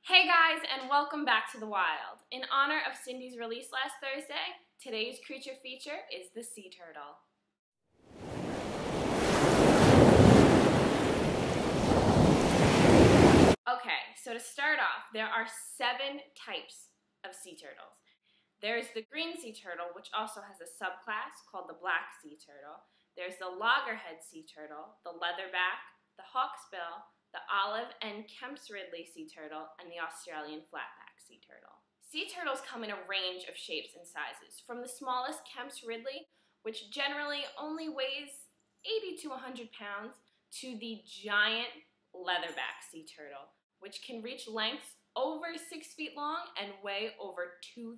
Hey guys, and welcome back to The Wild. In honor of Cindy's release last Thursday, today's creature feature is the sea turtle. Okay, so to start off, there are 7 types of sea turtles. There's the green sea turtle, which also has a subclass called the black sea turtle. There's the loggerhead sea turtle, the leatherback, the hawksbill, the olive and Kemp's Ridley sea turtle, and the Australian flatback sea turtle. Sea turtles come in a range of shapes and sizes, from the smallest Kemp's Ridley, which generally only weighs 80 to 100 pounds, to the giant leatherback sea turtle, which can reach lengths over 6 feet long and weigh over 2,000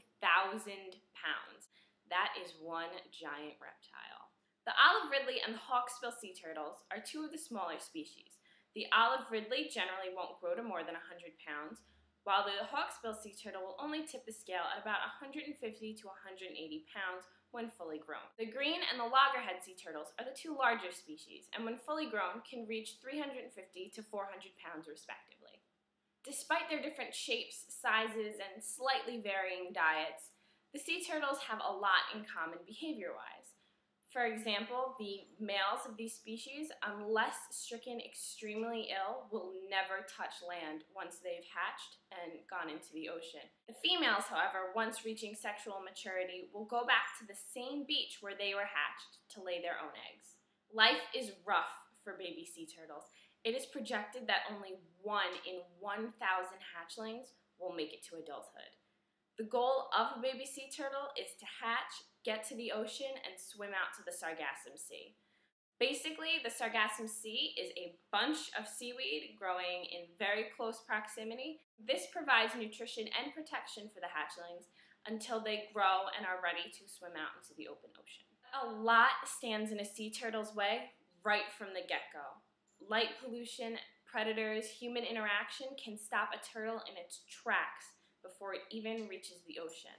pounds. That is one giant reptile. The olive ridley and the hawksbill sea turtles are 2 of the smaller species. The olive ridley generally won't grow to more than 100 pounds, while the hawksbill sea turtle will only tip the scale at about 150 to 180 pounds when fully grown. The green and the loggerhead sea turtles are the 2 larger species, and when fully grown can reach 350 to 400 pounds respectively. Despite their different shapes, sizes, and slightly varying diets, the sea turtles have a lot in common behavior-wise. For example, the males of these species, unless stricken extremely ill, will never touch land once they've hatched and gone into the ocean. The females, however, once reaching sexual maturity, will go back to the same beach where they were hatched to lay their own eggs. Life is rough for baby sea turtles. It is projected that only 1 in 1,000 hatchlings will make it to adulthood. The goal of a baby sea turtle is to hatch, get to the ocean, and swim out to the Sargassum Sea. Basically, the Sargassum Sea is a bunch of seaweed growing in very close proximity. This provides nutrition and protection for the hatchlings until they grow and are ready to swim out into the open ocean. A lot stands in a sea turtle's way right from the get-go. Light pollution, predators, human interaction can stop a turtle in its tracks before it even reaches the ocean.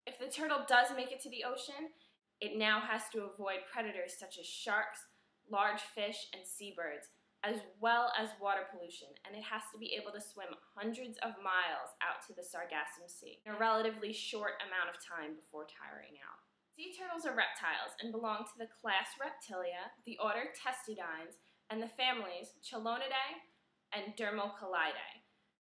If the turtle does make it to the ocean, it now has to avoid predators such as sharks, large fish, and seabirds, as well as water pollution, and it has to be able to swim hundreds of miles out to the Sargassum Sea in a relatively short amount of time before tiring out. Sea turtles are reptiles and belong to the class Reptilia, the order Testudines, and the families Chelonidae and Dermocolidae.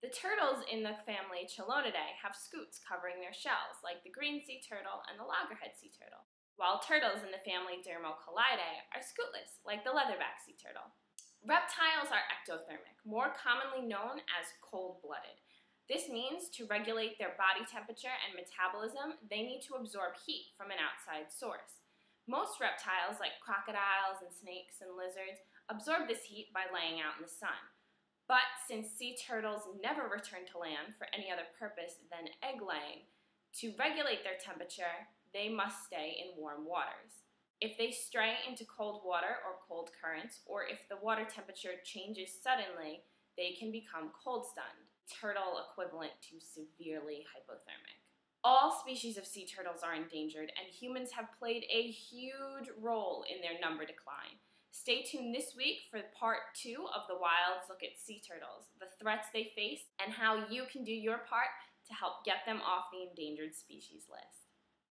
The turtles in the family Chelonidae have scutes covering their shells, like the green sea turtle and the loggerhead sea turtle, while turtles in the family Dermocolidae are scootless, like the leatherback sea turtle. Reptiles are ectothermic, more commonly known as cold-blooded. This means to regulate their body temperature and metabolism, they need to absorb heat from an outside source. Most reptiles, like crocodiles and snakes and lizards, absorb this heat by laying out in the sun. But since sea turtles never return to land for any other purpose than egg laying, to regulate their temperature, they must stay in warm waters. If they stray into cold water or cold currents, or if the water temperature changes suddenly, they can become cold stunned, turtle equivalent to severely hypothermic. All species of sea turtles are endangered, and humans have played a huge role in their number decline. Stay tuned this week for part 2 of The Wild's look at sea turtles, the threats they face, and how you can do your part to help get them off the endangered species list.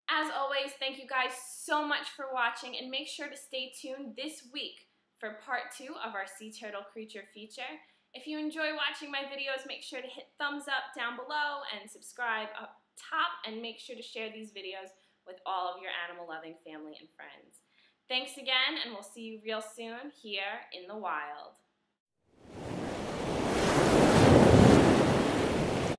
As always, thank you guys so much for watching, and make sure to stay tuned this week for part 2 of our sea turtle creature feature. If you enjoy watching my videos, make sure to hit thumbs up down below and subscribe up top, and make sure to share these videos with all of your animal-loving family and friends. Thanks again, and we'll see you real soon here in the wild.